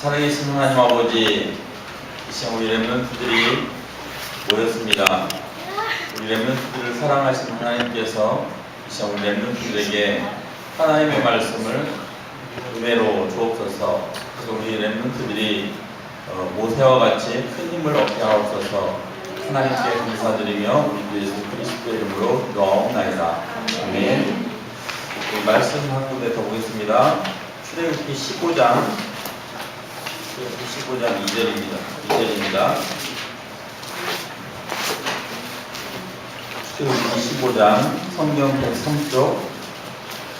살아계신 하나님 아버지, 이 시간 우리 렘넌트들이 모였습니다. 우리 렘넌트들을 사랑하시는 하나님께서 이 시간 우리 렘넌트들에게 하나님의 말씀을 은혜로 주옵소서. 그래서 우리 렘넌트들이 모세와 같이 큰 힘을 얻게 하옵소서. 하나님께 감사드리며 우리 주 예수 그리스도의 이름으로 기도하옵나이다. 아멘. 말씀 한 군데 더 보겠습니다. 출애굽기 15장 2절입니다. 출애굽기 15장 성경 103쪽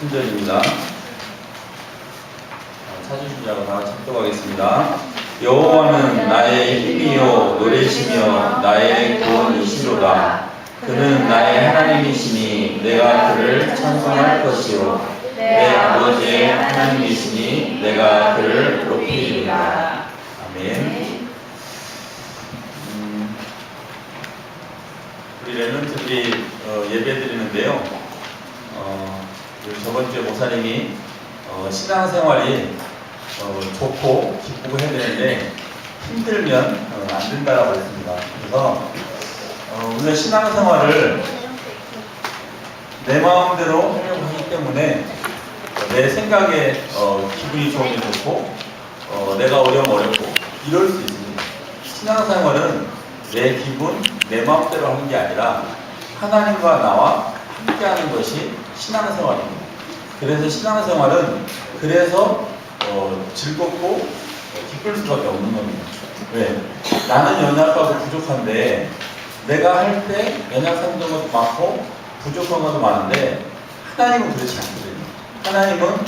3절입니다. 찾으시냐고 다 찾도록하겠습니다. 여호와는 나의 힘이요 노래시며 나의 구원이시로다. 그는 나의 하나님이시니 내가 그를 찬송할 것이요 내 아버지의 하나님이시니 내가 그를 높이리라. 아멘. 우리 렘넌트들이 예배 드리는데요. 저번주에 목사님이 신앙생활이 좋고 기쁘고 해야 되는데 힘들면 안 된다라고 했습니다. 그래서 우리가 신앙생활을 내 마음대로 하려고 하기 때문에 내 생각에 기분이 좋으면 좋고 내가 어려우면 어렵고 이럴 수 있습니다. 신앙생활은 내 기분, 내 마음대로 하는 게 아니라 하나님과 나와 함께하는 것이 신앙생활입니다. 그래서 신앙생활은 즐겁고 기쁠 수밖에 없는 겁니다. 왜? 나는 연약하고 부족한데 내가 할 때 연약한 것도 많고 부족한 것도 많은데 하나님은 그렇지 않거든요. 하나님은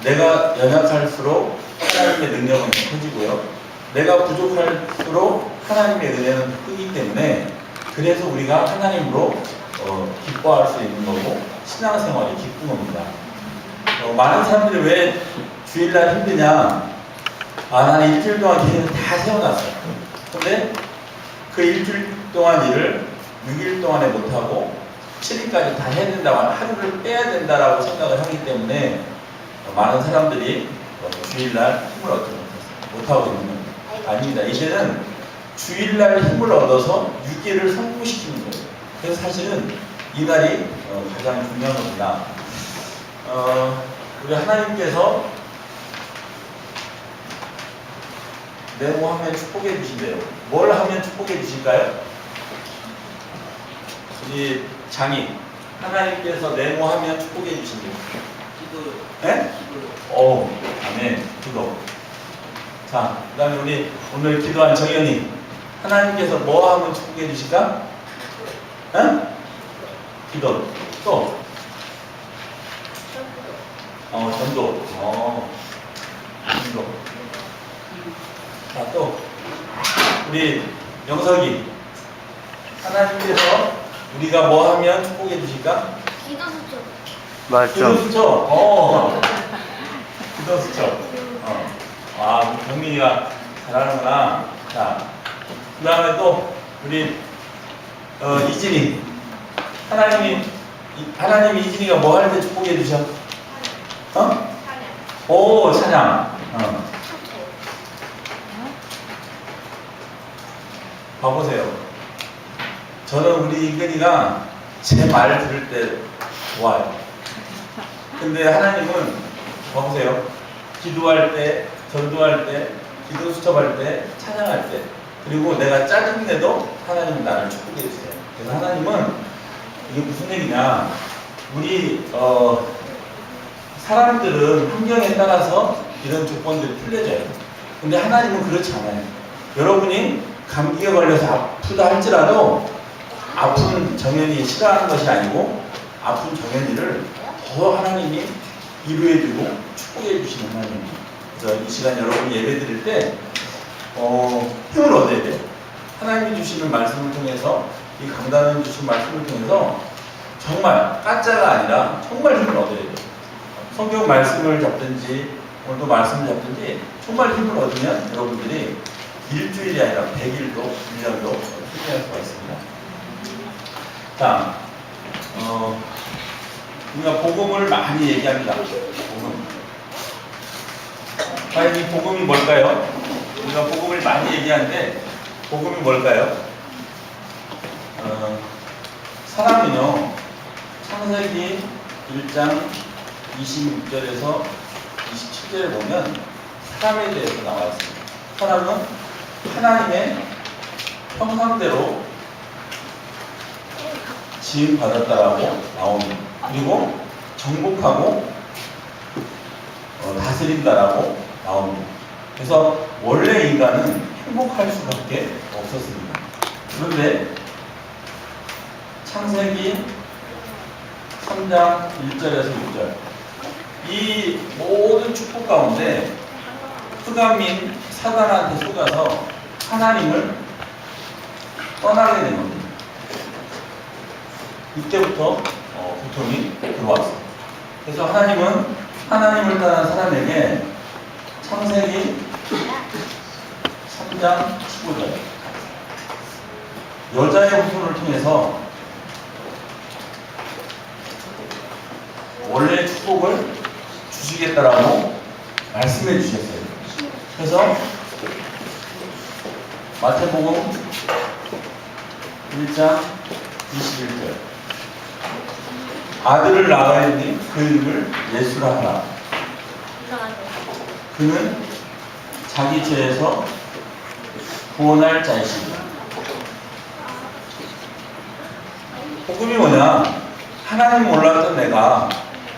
내가 연약할수록 하나님의 능력은 커지고요. 내가 부족할수록 하나님의 은혜는 크기 때문에 그래서 우리가 하나님으로 기뻐할 수 있는 거고 신앙생활이 기쁜 겁니다. 많은 사람들이 왜 주일날 힘드냐? 나는 일주일 동안 계획을 다 세워놨어요. 근데 그 일주일 동안 일을 6일 동안에 못하고 7일까지 다 해야 된다고 하루를 빼야 된다라고 생각을 하기 때문에 많은 사람들이 주일날 힘을 얻지 못하고 있는 겁니다. 아닙니다. 이제는 주일날 힘을 얻어서 6일을 성공시키는 거예요. 그래서 사실은 이날이 가장 중요한 겁니다. 우리 하나님께서 네모하면 축복해 주신대요. 뭘 하면 축복해 주실까요? 우리 장인 하나님께서 네모하면 축복해 주신대요. 기도요. 네? 기도요. 아멘. 기도. 자, 그 다음에 우리 오늘 기도한 정연이 하나님께서 뭐 하면 축복해 주실까? 네? 기도. 또 전도. 전도. 자, 또 우리 영석이 하나님께서 우리가 뭐 하면 축복해 주실까? 기도수죠. 맞죠. 기도수죠. 기도수죠. 경민이가 잘하는구나. 자, 그 다음에 또 우리 이진이 하나님이 이진이가 뭐 할 때 축복해 주셔? 찬양. 찬양. 봐보세요. 저는 우리 이근이가 제 말 들을 때 좋아요. 근데 하나님은 봐보세요. 기도할 때, 전도할 때, 기도 수첩할 때, 찬양할 때, 그리고 내가 짜증내도 하나님은 나를 축복해 주세요. 그래서 하나님은 이게 무슨 얘기냐? 우리 사람들은 환경에 따라서 이런 조건들이 틀려져요. 근데 하나님은 그렇지 않아요. 여러분이 감기에 걸려서 아프다 할지라도 아픈 정연이 싫어하는 것이 아니고 아픈 정연이를 더 하나님이 위로해주고 축복해 주시는 하나님입니다. 그래서 이 시간 여러분 예배 드릴 때 힘을 얻어야 돼요. 하나님이 주시는 말씀을 통해서 이 강단을 주신 말씀을 통해서 정말 가짜가 아니라 정말 힘을 얻어야 돼요. 성경 말씀을 잡든지 오늘도 말씀을 잡든지 정말 힘을 얻으면 여러분들이 일주일이 아니라 100일도 1년도 승리할 수가 있습니다. 자, 우리가 복음을 많이 얘기합니다. 복음. 과연 이 복음이 뭘까요? 우리가 복음을 많이 얘기하는데 복음이 뭘까요? 사람은요, 창세기 1장 26절에서 27절에 보면 사람에 대해서 나와 있습니다. 사람은 하나님의 형상대로 지음 받았다라고 나옵니다. 그리고 정복하고 다스린다라고 나옵니다. 그래서 원래 인간은 행복할 수밖에 없었습니다. 그런데 창세기 3장 1절에서 6절 이 모든 축복 가운데 흑암인 사단한테 속아서 하나님을 떠나게 된 겁니다. 이때부터 고통이 들어왔어요. 그래서 하나님은 하나님을 떠난 사람에게 창세기 3장 15절 여자의 후손을 통해서 원래 축복을 주시겠다라고 말씀해 주셨어요. 그래서 마태복음 1장 21절 아들을 낳으니 그 이름을 예수라 하라. 그는 자기 죄에서 구원할 자이시니. 복음이 뭐냐? 하나님 몰랐던 내가,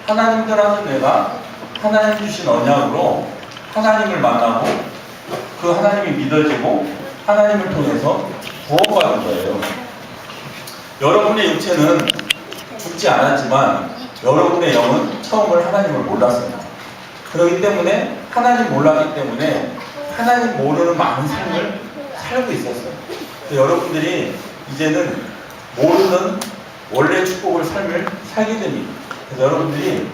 하나님 떠났던 내가 하나님 주신 언약으로 하나님을 만나고 그 하나님이 믿어지고 하나님을 통해서 구원받은 거예요. 여러분의 육체는 죽지 않았지만 여러분의 영은 처음을 하나님을 몰랐습니다. 그렇기 때문에 하나님 몰랐기 때문에 하나님 모르는 많은 삶을 살고 있었어요. 여러분들이 이제는 모르는 원래 축복을 삶을 살게 됩니다. 그래서 여러분들이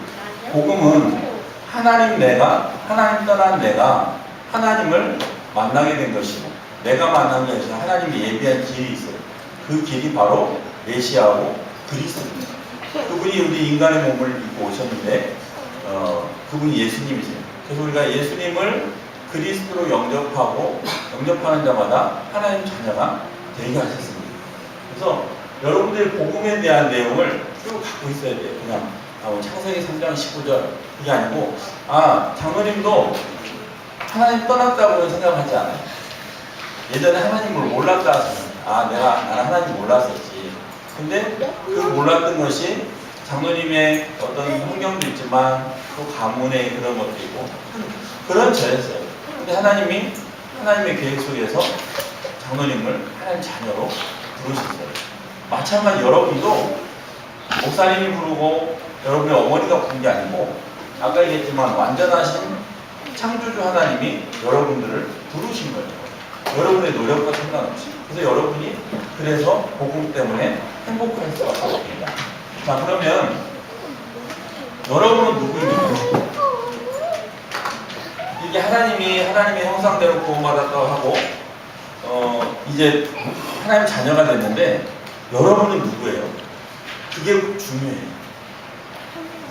복음은 하나님 내가, 하나님 떠난 내가 하나님을 만나게 된 것이고 내가 만난 게 아니라 하나님이 예비한 길이 있어요. 그 길이 바로 메시아고 그리스도입니다. 그분이 우리 인간의 몸을 입고 오셨는데 그분이 예수님이세요. 그래서 우리가 예수님을 그리스도로 영접하는 자마다 하나님 자녀가 되게 하셨습니다. 그래서 여러분들이 복음에 대한 내용을 쭉 갖고 있어야 돼요. 그냥 창세기 3장 19절 그게 아니고 장로님도 하나님 떠났다고 생각하지 않아요. 예전에 하나님을 몰랐다 하잖아요. 나는 하나님 몰랐었지. 근데 그 몰랐던 것이 장로님의 어떤 환경도 있지만 또 가문의 그런 것도 있고 그런 저였어요. 근데 하나님의 계획 속에서 장로님을 하나님 자녀로 부르셨어요. 마찬가지 여러분도 목사님이 부르고 여러분의 어머니가 부른 게 아니고 아까 얘기했지만 완전하신 창조주 하나님이 여러분들을 부르신 거예요. 여러분의 노력과 상관없이. 그래서 여러분이 복음 때문에 행복할 수밖에 없습니다. 자, 그러면 여러분은 누구입니까? 이게 하나님의 형상대로 구원받았다고 하고 이제 하나님 자녀가 됐는데 여러분은 누구예요? 그게 중요해요.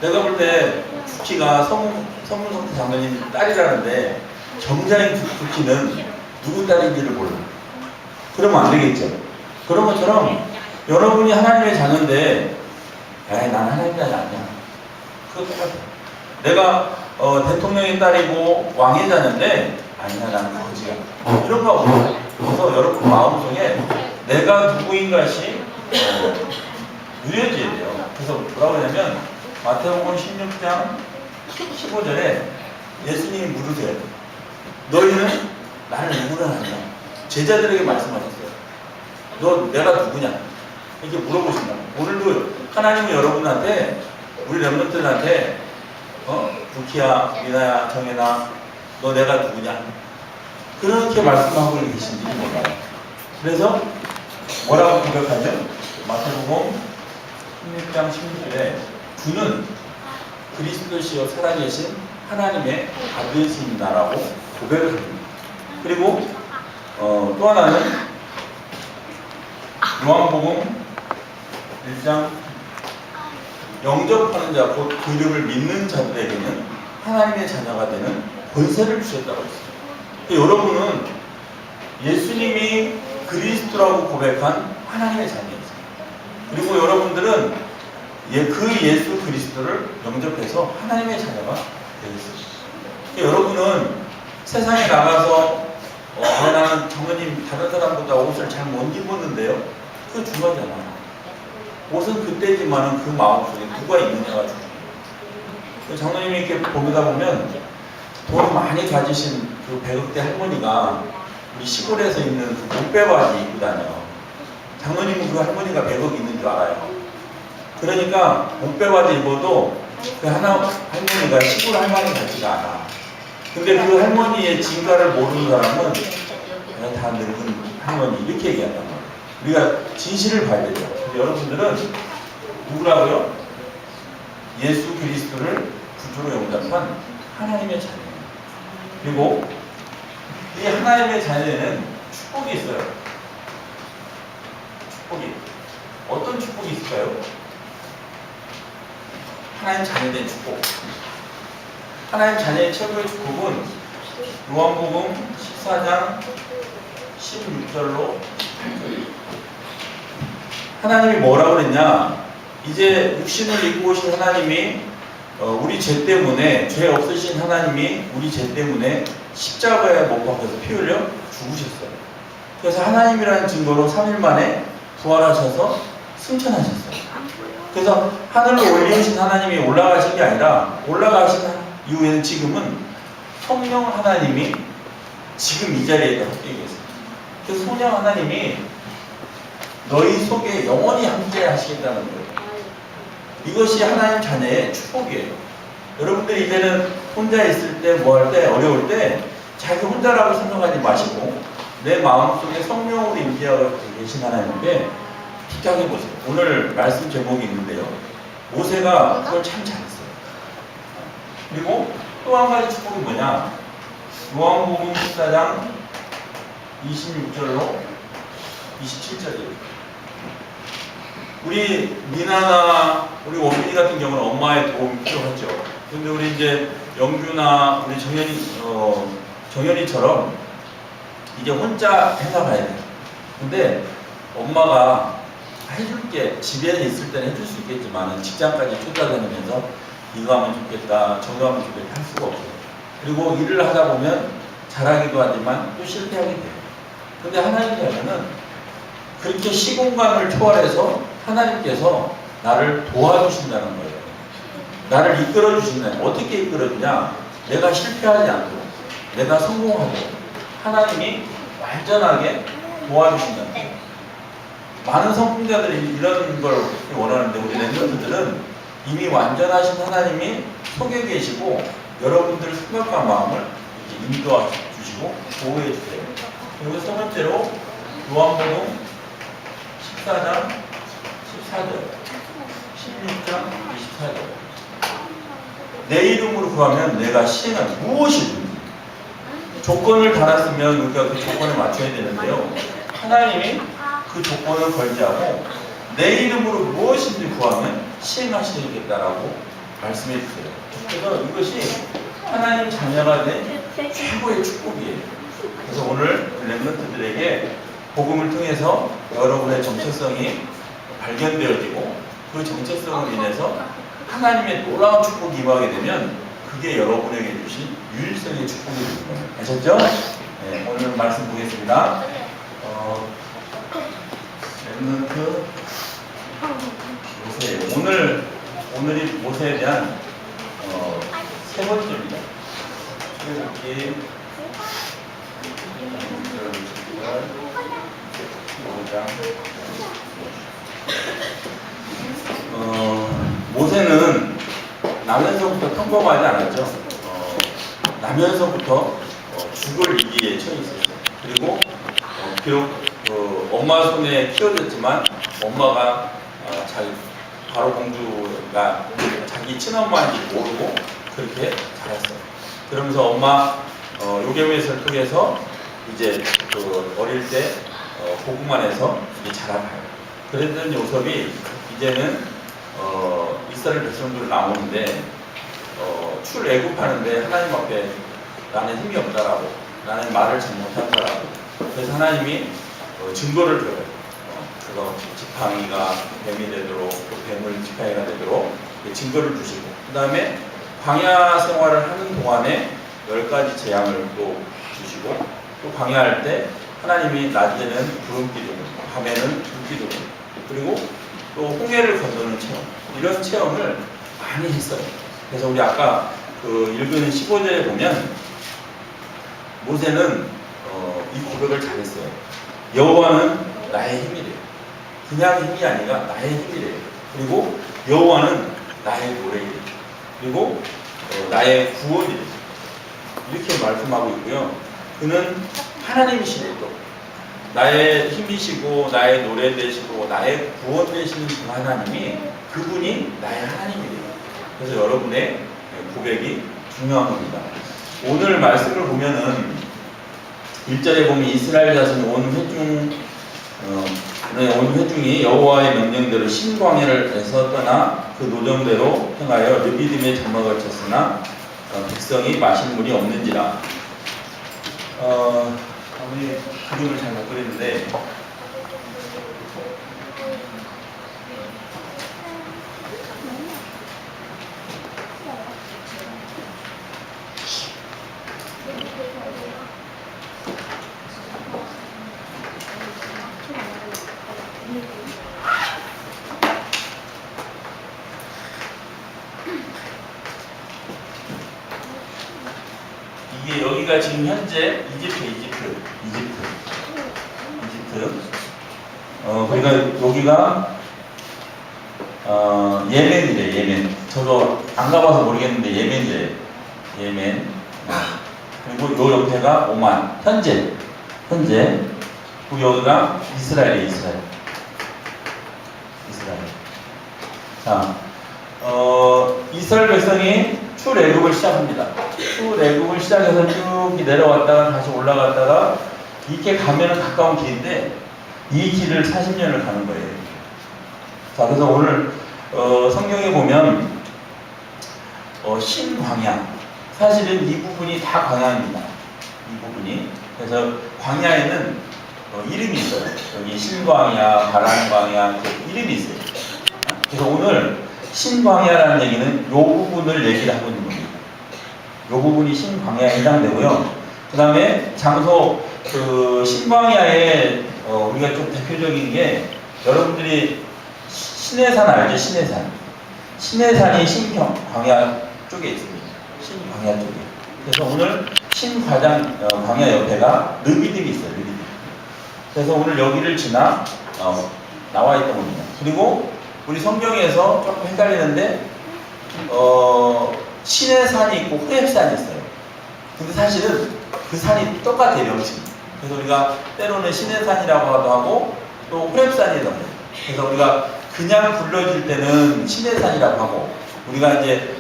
내가 볼 때 쿠키가 서문성태 장로님 딸이라는데 정자인 쿠키는 누구 딸인지를 몰라. 그러면 안 되겠죠. 그런 것처럼 여러분이 하나님의 자녀인데 나는 하나님의 자녀 아니야. 그거 똑같아. 내가 대통령의 딸이고 왕의 자녀인데 아니야 나는 거지야. 이런 거 없어요. 그래서 여러분 마음속에 내가 누구인 것이 누려져야 돼요. 그래서 뭐라고 하냐면 마태복음 16장 15절에 예수님이 물으세요. 너희는 나를 누구라 하냐? 제자들에게 말씀하셨어요. 너 내가 누구냐? 이렇게 물어보신다. 오늘도 하나님은 여러분한테 우리 렘넌트들한테 부키야, 미나야, 정혜나 너 내가 누구냐? 그렇게 말씀하고 계신지 몰라요. 그래서 뭐라고 고백하죠? 마태복음 16장 16절에 주는 그리스도시여 살아계신 하나님의 아들이십니다라고 고백을 합니다. 그리고 또 하나는 요한복음 1장 영접하는 자, 곧 그 이름을 믿는 자들에게는 하나님의 자녀가 되는 권세를 주셨다고 했어요. 여러분은 그리스도라고 고백한 하나님의 자녀였어요. 그리고 여러분들은 그 예수 그리스도를 영접해서 하나님의 자녀가 되었어요. 여러분은 세상에 나가서 나는 장로님 다른 사람보다 옷을 잘 못 입었는데요. 그거 중요하잖아요. 옷은 그때지만은 그 마음속에 누가 있느냐가 중요해요. 장로님이 이렇게 보다 보면 돈 많이 가지신 그 백억대 할머니가 우리 시골에서 입는 그 목배바지 입고 다녀. 장로님은 그 할머니가 100억 있는 줄 알아요. 그러니까 목배바지 입어도 그 할머니가 시골 할머니 같지가 않아. 근데 그 할머니의 진가를 모르는 사람은 그냥 다 늙은 할머니 이렇게 얘기한단 말이에요. 우리가 진실을 봐야 되죠. 근데 여러분들은 누구라고요? 예수 그리스도를 구주로 영접한 하나님의 자녀예요. 그리고 이 하나님의 자녀에는 축복이 있어요. 축복이. 어떤 축복이 있을까요? 하나님 자녀된 축복. 하나님 자녀의 최고의 축복은 요한복음 14장 16절로 18절. 하나님이 뭐라고 그랬냐? 이제 육신을 입고 오신 하나님이 우리 죄 때문에, 죄 없으신 하나님이 우리 죄 때문에 십자가에 못 박혀서 피 흘려 죽으셨어요. 그래서 하나님이라는 증거로 3일 만에 부활하셔서 승천하셨어요. 그래서 하늘로 올리신 하나님이 올라가신 게 아니라 올라가신 이후에는 지금은 성령 하나님이 지금 이 자리에 함께 계세요. 그래서 성령 하나님이 너희 속에 영원히 함께 하시겠다는 거예요. 이것이 하나님 자녀의 축복이에요. 여러분들이 이제는 혼자 있을 때, 뭐 할 때, 어려울 때 자기 혼자라고 생각하지 마시고 내 마음속에 성령으로 임재하고 계신 하나님께 부탁해 보세요. 오늘 말씀 제목이 있는데요. 모세가 그걸 참 잘했어요. 그리고 또 한 가지 축복이 뭐냐? 요한복음 14장 26절로 27절이에요. 우리 미나나 우리 원빈이 같은 경우는 엄마의 도움이 필요하죠. 근데 우리 이제 영규나 우리 정연이처럼 이제 혼자 회사 가야 돼요. 근데 엄마가 해줄게, 집에 있을 때는 해줄 수 있겠지만 직장까지 쫓아다니면서 이거 하면 좋겠다, 저거 하면 좋겠다 할 수가 없어요. 그리고 일을 하다 보면 잘하기도 하지만 또 실패하게 돼요. 근데 하나님께서는 그렇게 시공간을 초월해서 하나님께서 나를 도와주신다는 거예요. 나를 이끌어 주신다는 거예요. 어떻게 이끌어 주냐? 내가 실패하지 않도록, 내가 성공하도록 하나님이 완전하게 도와주신다는 거예요. 많은 성공자들이 이런 걸 원하는데 우리 랩런트들은 이미 완전하신 하나님이 속에 계시고 여러분들 생각과 마음을 인도해 주시고 보호해 주세요. 그리고 세 번째로 요한복음 14장 14절 16장 24절 내 이름으로 구하면 내가 시행할 무엇이든지 조건을 달았으면 우리가 그 조건에 맞춰야 되는데요. 하나님이 그 조건을 걸지하고 내 이름으로 무엇이든지 구하면 시행하시겠다라고 말씀해 주세요. 그래서 이것이 하나님 자녀가 된 최고의 축복이에요. 그래서 오늘 렘넌트들에게 복음을 통해서 여러분의 정체성이 발견되어지고 그 정체성으로 인해서 하나님의 놀라운 축복이 임하게 되면 그게 여러분에게 주신 유일성의 축복이 되는 거예요. 아셨죠? 네, 오늘 말씀 보겠습니다. 렘넌트 모세. 오늘이 모세에 대한 세 번째입니다. 출애굽기 15장. 모세는 나면서부터 평범하지 않았죠. 나면서부터 죽을 위기에 처해 있었어요. 그리고 비록 엄마 손에 키워졌지만 엄마가 자기 바로 공주가 자기 친엄마인지 모르고 그렇게 자랐어요. 그러면서 엄마 요괴메스를 통해서 이제 어릴 때 복음 안에서 이제 자라나요. 그랬던 요셉이 이제는 이스라엘 백성들 나오는데 출애굽하는데 하나님 앞에 나는 힘이 없다라고, 나는 말을 잘 못한다라고. 그래서 하나님이 증거를 줘요. 그래서 지팡이가 뱀이 되도록 또 뱀을 지팡이가 되도록 증거를 주시고, 그 다음에 광야 생활을 하는 동안에 10가지 재앙을 또 주시고, 또 광야할 때 하나님이 낮에는 구름 기둥, 밤에는 불 기둥, 그리고 또 홍해를 건너는 체험, 이런 체험을 많이 했어요. 그래서 우리 아까 읽은 15절에 보면 모세는 이 고백을 잘했어요. 여호와는 나의 힘이래요. 그냥 힘이 아니라 나의 힘이래요. 그리고 여호와는 나의 노래이래요. 그리고 나의 구원이래요. 이렇게 말씀하고 있고요. 그는 하나님이시래요. 또 나의 힘이시고 나의 노래 되시고 나의 구원 되시는 그 하나님이, 그분이 나의 하나님이래요. 그래서 여러분의 고백이 중요한 겁니다. 오늘 말씀을 보면은 1절에 보면 이스라엘 자손 온 회중이 여호와의 명령대로 신광야에서 떠나 그 노정대로 행하여 르비딤에 장막을 쳤으나 백성이 마실 물이 없는지라. 아무리 그림을 잘 못 그리는데 이게 여기가 지금 현재 이집트. 그러니까 여기가 예멘이래. 예멘. 저도 안 가봐서 모르겠는데 예멘이래. 예멘. 그리고 요 옆에가 오만. 현재. 그리고 여기가 이스라엘. 자, 이스라엘 백성이 출애굽을 시작합니다. 출애굽을 시작해서 쭉 내려왔다가 다시 올라갔다가 이렇게 가면은 가까운 길인데 이 길을 40년을 가는 거예요. 자, 그래서 오늘 성경에 보면 신광야, 사실은 이 부분이 다 광야입니다. 이 부분이. 그래서 광야에는 이름이 있어요. 여기 신광야, 바란광야, 이름이 있어요. 그래서 오늘 신광야라는 얘기는 이 부분을 얘기를 하고 있는 겁니다. 이 부분이 신광야에 해당되고요. 그 다음에 장소, 신광야에 우리가 좀 대표적인 게, 여러분들이 시내산 알죠? 시내산이 신광야 쪽에 있습니다. 신광야 쪽에. 그래서 오늘 광야 옆에가 르비딤이 있어요. 르비딤. 그래서 오늘 여기를 지나 나와 있던 겁니다. 그리고 우리 성경에서 조금 헷갈리는데 시내산이 있고 호렙산이 있어요. 근데 사실은 그 산이 똑같아요. 명칭. 그래서 우리가 때로는 시내산이라고도 하고 또 호렙산이라고 해요. 그래서 우리가 그냥 불러줄 때는 시내산이라고 하고, 우리가 이제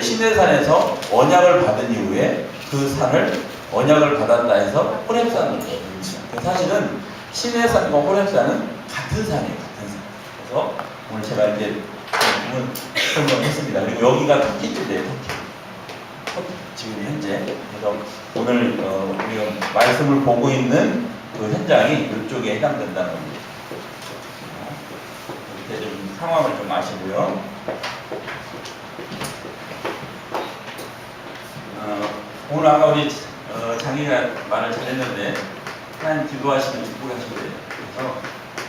시내산에서 언약을 받은 이후에 그 산을 언약을 받았다 해서 호렙산으로 부릅니다. 사실은 시내산과 호렙산은 같은 산이에요. 그래서 오늘 제가 이제 부분 설명했습니다. 그리고 여기가 터키인데요. 터키 지금 현재. 그래서 오늘 우리가 말씀을 보고 있는 그 현장이 이쪽에 해당된다는 겁니다. 이렇게 좀 상황을 좀 아시고요. 오늘 아까 우리 장이가 말을 잘했는데 하나님 기도하시면 축복하시고요. 그래서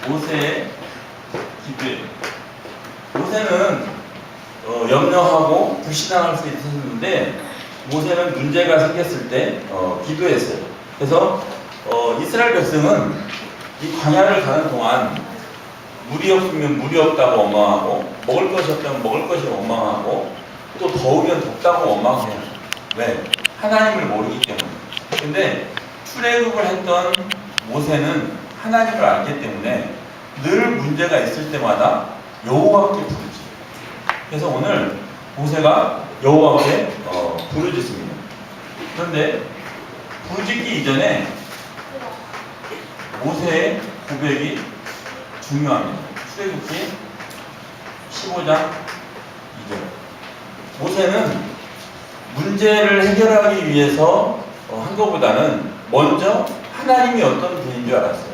모세의 기도예요. 모세는 염려하고 불신앙할 수 있었는데, 모세는 문제가 생겼을 때 기도했어요. 그래서 이스라엘 백성은 이 광야를 가는 동안 물이 없으면 물이 없다고 원망하고, 먹을 것이 없다면 먹을 것이 원망하고, 또 더우면 덥다고 원망해요. 왜? 하나님을 모르기 때문에. 근데 출애굽을 했던 모세는 하나님을 알기 때문에 늘 문제가 있을 때마다 여호와께 부르지. 그래서 오늘 모세가 여호와께 부르짖습니다. 그런데 부르짖기 이전에 모세의 고백이 중요합니다. 출애굽기 15장 2절. 모세는 문제를 해결하기 위해서 한 것보다는 먼저 하나님이 어떤 분인 줄 알았어요.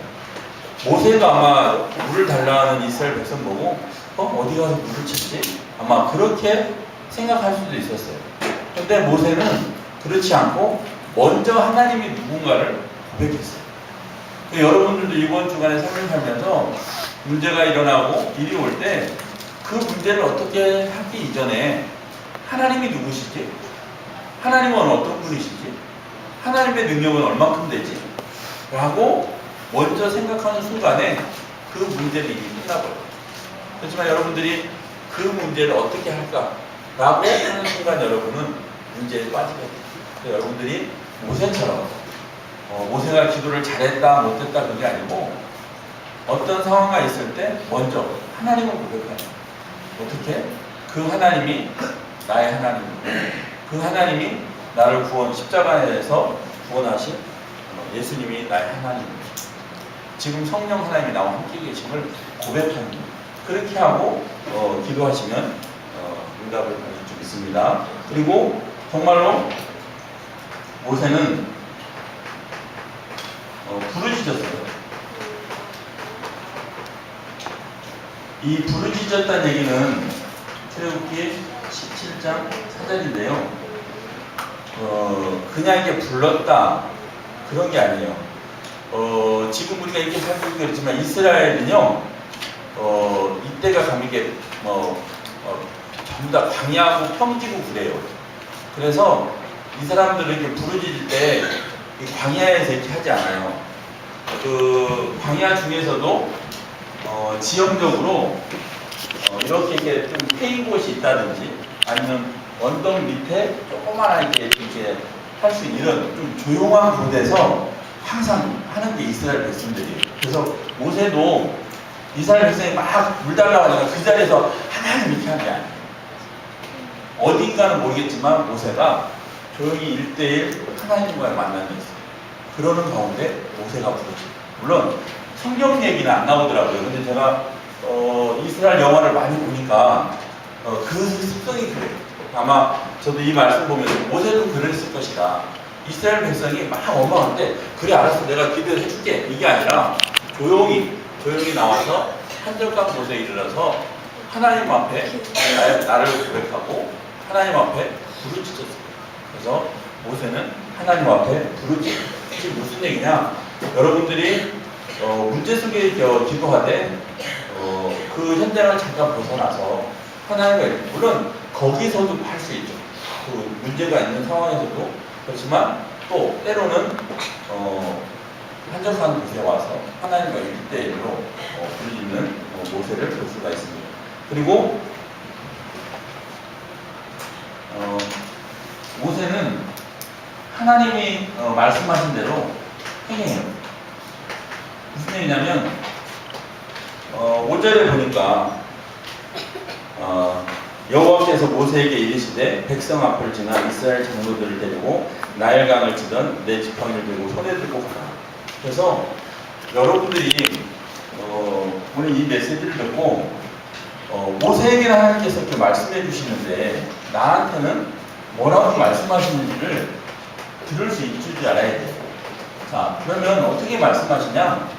모세도 아마 물을 달라는 이스라엘 백성 보고 어디 가서 물을 찾지? 아마 그렇게 생각할 수도 있었어요. 근데 모세는 그렇지 않고 먼저 하나님이 누군가를 고백했어요. 여러분들도 이번 주간에 삶을 살면서 문제가 일어나고 일이 올 때 그 문제를 어떻게 하기 이전에 하나님이 누구시지? 하나님은 어떤 분이시지? 하나님의 능력은 얼만큼 되지? 라고 먼저 생각하는 순간에 그 문제는 이미 끝나버려요. 그렇지만 여러분들이 그 문제를 어떻게 할까? 라고 하는 순간 여러분은 문제에 빠지게 돼요. 여러분들이 모세처럼 모세가 기도를 잘했다 못했다 그게 아니고 어떤 상황가 있을 때 먼저 하나님을 고백하는 어떻게? 그 하나님이 나의 하나님이고 그 하나님이 나를 십자가에서 구원하신 예수님이 나의 하나님입니다. 지금 성령 하나님이 나와 함께 계심을 고백하는 거예요. 그렇게 하고 기도하시면 응답을 받을 수 있습니다. 그리고 정말로 모세는 부르짖었어요. 이 부르짖었다는 얘기는 출애굽기 17장 4절인데요. 그냥 이게 불렀다 그런 게 아니에요. 지금 우리가 이렇게 살고 있는 거지만 이스라엘은요, 이때가 가면 이게 전부 다 광야하고 평지고 그래요. 그래서 이 사람들은 이렇게 부르짖을 때 광야에서 이렇게 하지 않아요. 그 광야 중에서도 지형적으로 이렇게 좀 패인 곳이 있다든지 아니면 언덕 밑에 조그만하게 이렇게 할 수 있는 이런 좀 조용한 곳에서 항상 하는 게 이스라엘 백성들이에요. 그래서 모세도 이스라엘 백성이 막 물 달라고 하니까 그 자리에서 하나님 이렇게 하는 게 아니에요. 어딘가는 모르겠지만 모세가 조용히 1대1 하나님과의 만남이 있어요. 그러는 가운데 모세가 부르죠. 물론 성경 얘기는 안 나오더라고요. 근데 제가 이스라엘 영화를 많이 보니까 그 습성이 그래요. 아마 저도 이 말씀 보면서 모세도 그랬을 것이다. 이스라엘 백성이 막 원망한데 그래 알았어 내가 기도를 해줄게 이게 아니라 조용히 나와서 한절강 곳에 이르러서 하나님 앞에 나를 고백하고 하나님 앞에 부르짖었어요. 그래서 모세는 하나님 앞에 부르짖었어요. 이게 무슨 얘기냐? 여러분들이 문제 속에 기도하되 그 현장을 잠깐 벗어나서 하나님과 물론 거기서도 할 수 있죠. 그 문제가 있는 상황에서도 그렇지만 또 때로는 한적한 곳에 와서 하나님과 1대1로 부르짖는 모세를 볼 수가 있습니다. 그리고 모세는 하나님이 말씀하신 대로 행해요. 무슨 얘기냐면 5절에 보니까 여호와께서 모세에게 이르시되 백성 앞을 지나 이스라엘 장로들을 데리고 나일강을 치던 내 지팡이를 들고 손에 들고 가라. 그래서 여러분들이 오늘 이 메시지를 듣고 모세에게는 하나님께서 이렇게 말씀해 주시는데 나한테는 뭐라고 말씀하시는지를 들을 수 있을 줄 알아야 돼요. 자, 그러면 어떻게 말씀하시냐?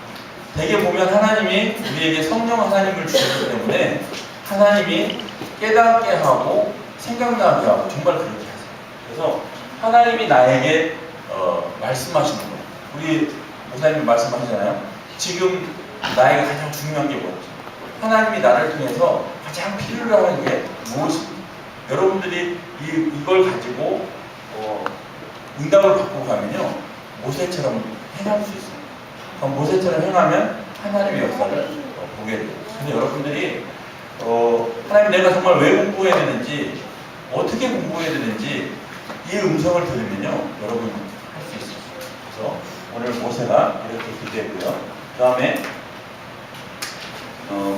대개 보면 하나님이 우리에게 성령 하나님을 주셨기 때문에 하나님이 깨닫게 하고 생각나게 하고 정말 그렇게 하세요. 그래서 하나님이 나에게 말씀하시는 거예요. 우리 목사님이 말씀하시잖아요. 지금 나에게 가장 중요한 게 뭐지? 하나님이 나를 통해서 가장 필요로 하는 게 무엇입니까? 여러분들이 이걸 가지고 응답을 받고 가면요 모세처럼 행할 수 있어요. 그럼 모세처럼 행하면 하나님의 역사를 보게 돼요. 근데 여러분들이 하나님 내가 정말 왜 공부해야 되는지 어떻게 공부해야 되는지 이 음성을 들으면요 여러분 할 수 있어요. 그래서 오늘 모세가 이렇게 기도했고요. 그 다음에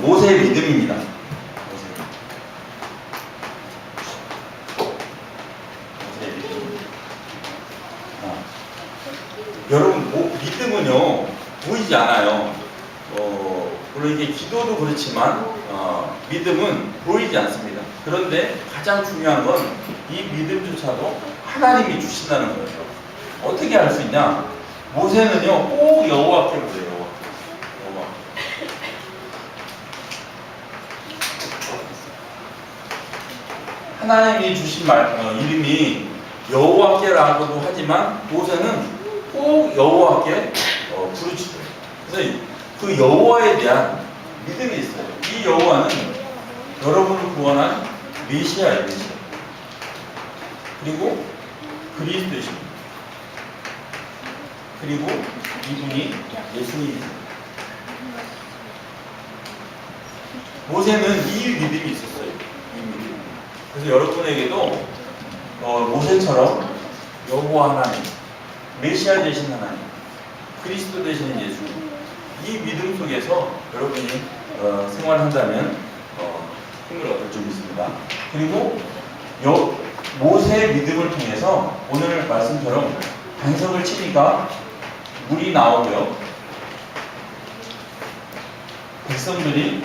모세의 믿음입니다. 모세의 믿음. 여러분 믿음은요 보이지 않아요. 물론 이게 기도도 그렇지만 믿음은 보이지 않습니다. 그런데 가장 중요한 건 이 믿음조차도 하나님이 주신다는 거예요. 어떻게 알 수 있냐? 모세는요 꼭 여호와께 물어요. 하나님이 주신 이름이 여호와께라고도 하지만 모세는 꼭 여호와께 부르짖어요. 그래서 그 여호와에 대한 믿음이 있어요. 이 여호와는 여러분을 구원한 메시아예요. 메시아. 그리고 그리스도이십니다. 그리고 이분이 예수님이세요. 모세는 이 믿음이 있었어요. 이 믿음. 그래서 여러분에게도 모세처럼 여호와 하나님, 메시아 되신 하나님, 그리스도 되시는 예수, 이 믿음 속에서 여러분이 생활한다면 힘을 얻을 줄 믿습니다. 그리고 모세의 믿음을 통해서 오늘 말씀처럼 반석을 치니까 물이 나오고요. 백성들이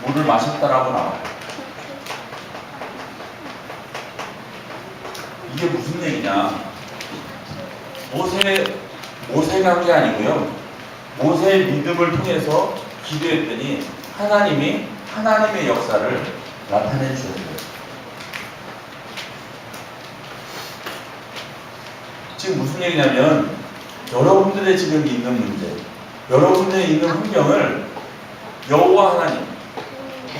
물을 마셨다라고 나와요. 이게 무슨 얘기냐? 모세가 한 게 아니고요. 모세의 믿음을 통해서 기도했더니 하나님이 하나님의 역사를 나타내 주셨어요. 지금 무슨 얘기냐면 여러분들의 지금 있는 문제, 여러분들의 있는 환경을 여호와 하나님,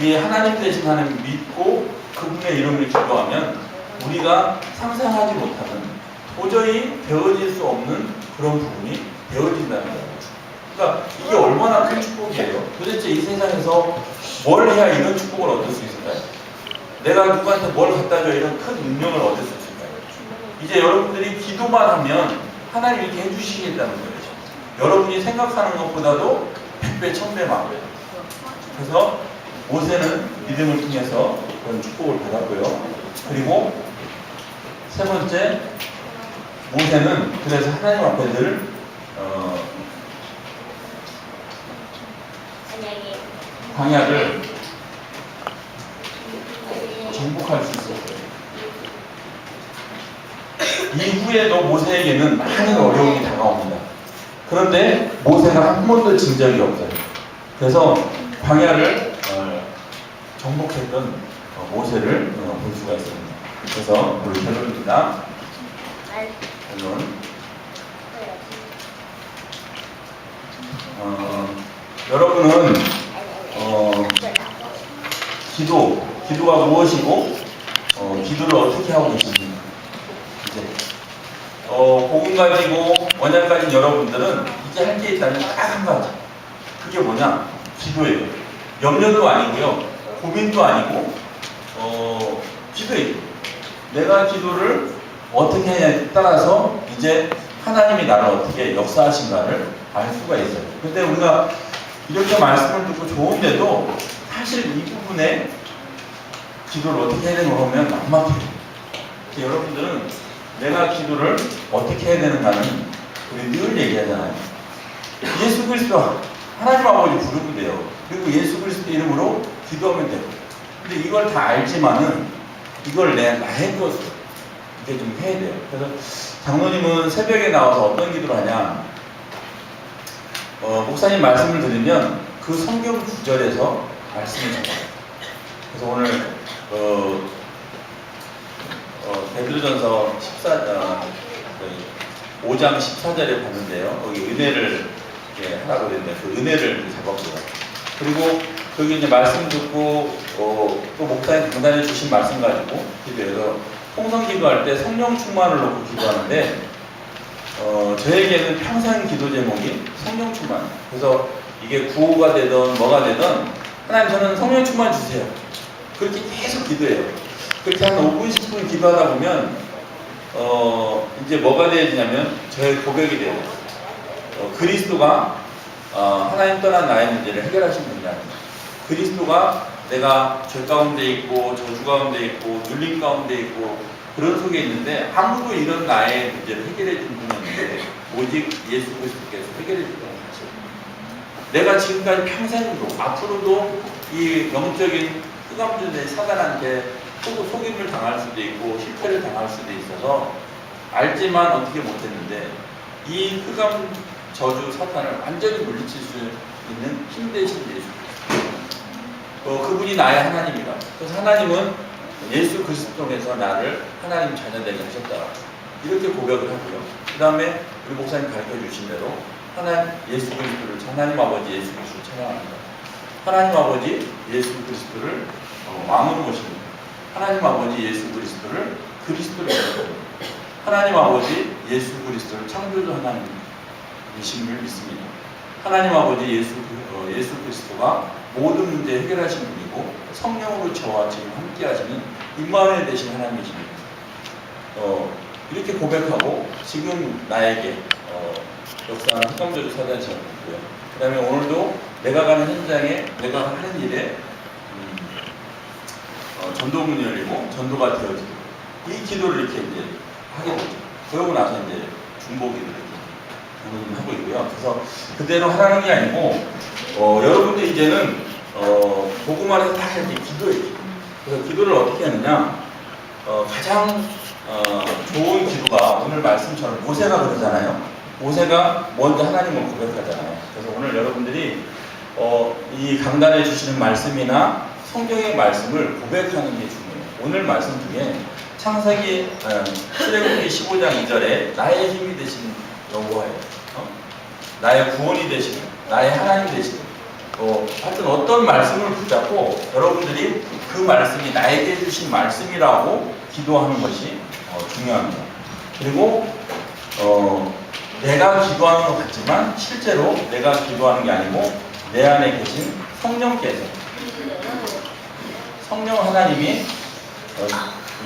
이 하나님 되신 하나님 믿고 그분의 이름을 기도하면 우리가 상상하지 못하는 도저히 되어질 수 없는 그런 부분이 되어진다는 거예요. 그러니까 이게 얼마나 큰 축복이에요. 도대체 이 세상에서 뭘 해야 이런 축복을 얻을 수 있을까요? 내가 누구한테 뭘 갖다 줘 이런 큰 운명을 얻을 수 있을까요? 이제 여러분들이 기도만 하면 하나님 이렇게 해주시겠다는 거예요. 여러분이 생각하는 것보다도 100배, 1000배 많아요. 그래서 모세는 믿음을 통해서 그런 축복을 받았고요. 그리고 세 번째, 모세는 그래서 하나님 앞에 늘 광야를 정복할 수 있었어요. 이후에도 모세에게는 많은 어려움이 다가옵니다. 그런데 모세가 한 번도 진 적이 없어요. 그래서 광야를 정복했던 모세를 볼 수가 있습니다. 그래서 우리 결론입니다. 결론. 여러분은 기도가 무엇이고 기도를 어떻게 하고 계십니까? 이제 복음 가지고 언약 가진 여러분들은 이제 할 게 있다면 딱 한 가지. 그게 뭐냐? 기도예요. 염려도 아니고요, 고민도 아니고 기도예요. 내가 기도를 어떻게 하냐에 따라서 이제 하나님이 나를 어떻게 역사하신가를 알 수가 있어요. 근데 우리가 이렇게 말씀을 듣고 좋은데도 사실 이 부분에 기도를 어떻게 해야 되는 거 보면 막막해요. 여러분들은 내가 기도를 어떻게 해야 되는가는 우리 늘 얘기하잖아요. 예수 그리스도 하나님 아버지 부르면 돼요. 그리고 예수 그리스도 이름으로 기도하면 돼요. 근데 이걸 다 알지만은 이걸 나의 것으로 이렇게 좀 해야 돼요. 그래서 장로님은 새벽에 나와서 어떤 기도를 하냐? 목사님 말씀을 들으면 그 성경 구절에서 말씀을 전해요. 그래서 오늘 베드로전서 5장 14절에 봤는데요. 거기 은혜를 하라고 그랬는데 그 은혜를 잡았고요. 그리고 거기 이제 말씀 듣고 또 목사님 강단해 주신 말씀 가지고 기도해서 통성 기도할 때 성령 충만을 놓고 기도하는데 저에게는 평생 기도 제목이 성령 충만. 그래서 이게 구호가 되든 뭐가 되든 하나님 저는 성령 충만 주세요. 그렇게 계속 기도해요. 그렇게 한 5분 10분 기도하다 보면 이제 뭐가 되어지냐면 저의 고백이 돼요. 그리스도가 하나님 떠난 나의 문제를 해결하신 분이 아닙니다. 그리스도가 내가 죄 가운데 있고 저주 가운데 있고 눌림 가운데 있고 그런 속에 있는데 아무도 이런 나의 문제를 해결해 준 분이 없는데 오직 예수 그리스도께서 해결해 주는 거죠. 내가 지금까지 평생으로 앞으로도 이 영적인 흑암존의 사단한테 속임을 당할 수도 있고 실패를 당할 수도 있어서 알지만 어떻게 못했는데 이 흑암 저주 사탄을 완전히 물리칠 수 있는 힘 대신 예수 그분이 나의 하나님이다. 그래서 하나님은 예수 그리스도 통해서 나를 하나님 자녀되게 하셨다. 이렇게 고백을 하고요. 그 다음에 우리 목사님 가르쳐 주신 대로 하나님 예수 그리스도를 하나님 아버지 예수 그리스도를 찬양합니다. 하나님 아버지 예수 그리스도를 왕으로 모십니다. 하나님 아버지 예수 그리스도를 그리스도로 모십니다. 하나님 아버지 예수 그리스도를 창조주 하나님이심을 믿습니다. 하나님 아버지 예수 그리스도가 모든 문제 해결하신 분이고 성령으로 저와 지금 함께 하시는 임마누엘 되신 하나님이십니다. 이렇게 고백하고 지금 나에게 역사하는 흑암저주 사단이 있고요. 그 다음에 오늘도 내가 가는 현장에 내가 하는 일에 전도문이 열리고 전도가 되어지고 이 기도를 이렇게 이제 하게 되죠. 그러고 나서 이제 중보기도를 이렇게 하고 있고요. 그래서 그대로 하라는 게 아니고 여러분들 이제는 보고만 해서 다 이렇게 기도해요. 그래서 기도를 어떻게 하느냐? 가장 좋은 기도가 오늘 말씀처럼 모세가 그러잖아요. 모세가 먼저 하나님을 고백하잖아요. 그래서 오늘 여러분들이 이 강단에 주시는 말씀이나 성경의 말씀을 고백하는 게 중요해요. 오늘 말씀 중에 창세기 출애굽기 15장 2절에 나의 힘이 되신 여호와예요. 나의 구원이 되시는 나의 하나님 되시는 하여튼 어떤 말씀을 붙잡고 여러분들이 그 말씀이 나에게 주신 말씀이라고 기도하는 것이 중요합니다. 그리고 내가 기도하는 것 같지만 실제로 내가 기도하는 게 아니고 내 안에 계신 성령께서 성령 하나님이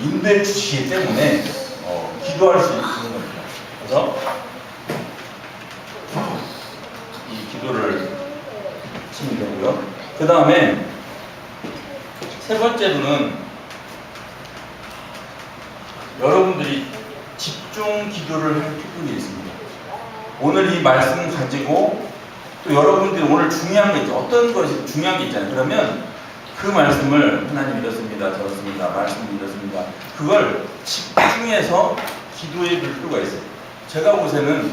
인도해 주시기 때문에 기도할 수 있는 겁니다. 그래서 이 기도를 하시면 되고요. 그 다음에 세 번째로는 여러분들이 집중 기도를 할 필요가 있습니다. 오늘 이 말씀 가지고 또 여러분들이 오늘 중요한 게 있죠. 어떤 것이 중요한 게 있잖아요. 그러면 그 말씀을 하나님 이렇습니다, 저렇습니다, 말씀 이렇습니다. 그걸 집중해서 기도해 볼 필요가 있어요. 제가 보세는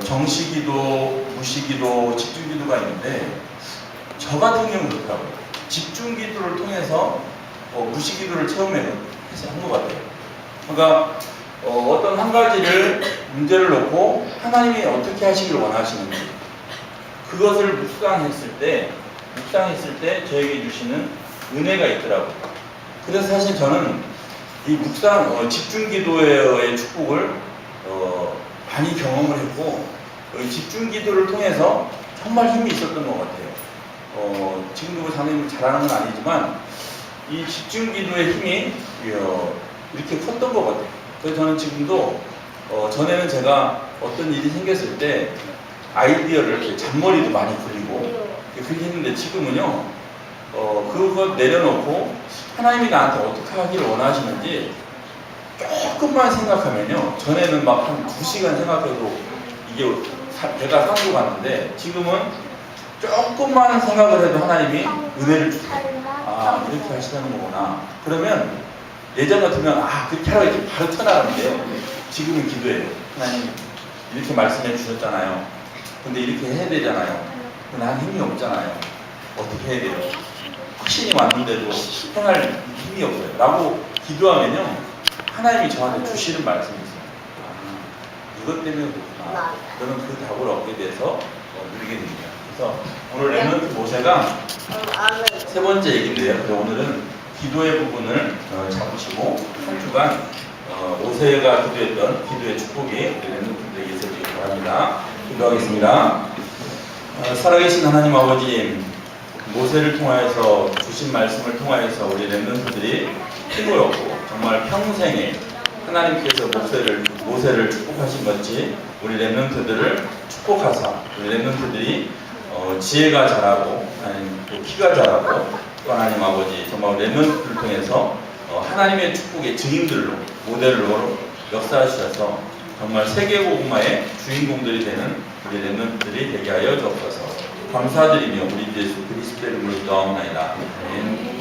정시기도, 무시기도, 집중기도가 있는데 저 같은 경우는 그렇더라고요. 집중기도를 통해서 무시기도를 체험한 것 같아요. 그러니까 어떤 한 가지를 문제를 놓고 하나님이 어떻게 하시기를 원하시는지 그것을 묵상했을 때 저에게 주시는 은혜가 있더라고요. 그래서 사실 저는 이 집중기도의 축복을 많이 경험을 했고 집중기도를 통해서 정말 힘이 있었던 것 같아요. 지금도 장로님 잘하는 건 아니지만 이 집중기도의 힘이 이렇게 컸던 것 같아요. 그래서 저는 지금도 전에는 제가 어떤 일이 생겼을 때 아이디어를 이렇게 잔머리도 많이 굴리고 그렇게 했는데 지금은요 그거 내려놓고 하나님이 나한테 어떻게 하기를 원하시는지 조금만 생각하면요, 전에는 막 한 2시간 생각해도 이게 배가 산으로 갔는데 지금은 조금만 생각을 해도 하나님이 은혜를 주세요. 아, 이렇게 하시는 거구나. 그러면 예전 같으면 그렇게 하라고 이렇게 바로 튀어나가는데요, 지금은 기도해요. 하나님 이렇게 말씀해 주셨잖아요. 근데 이렇게 해야 되잖아요. 근데 난 힘이 없잖아요. 어떻게 해야 돼요? 확신이 왔는데도 행할 힘이 없어요. 라고 기도하면요, 하나님이 저한테 주시는 말씀이 있어요. 이것 때문에 그렇구나. 저는 그 답을 얻게 돼서 누리게 됩니다. 그래서 오늘 렘넌트 모세가 세 번째 얘기인데요. 그래서 오늘은 기도의 부분을 잡으시고 한 주간 모세가 기도했던 기도의 축복이 렘넌트들에게 있어지기 바랍니다. 기도하겠습니다. 살아계신 하나님 아버지, 모세를 통하여서 주신 말씀을 통하여서 우리 렘넌트들이 힘을 얻고 정말 평생에 하나님께서 모세를 축복하신 것이 우리 렘넌트들을 축복하사 우리 렘넌트들이 지혜가 자라고 또 키가 자라고 또 하나님 아버지 정말 렘넌트를 통해서 하나님의 축복의 증인들로 모델로 역사하셔서 정말 세계복음화의 주인공들이 되는 우리 렘넌트들이 되게 하여 주옵소서. 감사드리며 우리 예수 그리스도의 이름으로 기도하옵나이다. 아멘.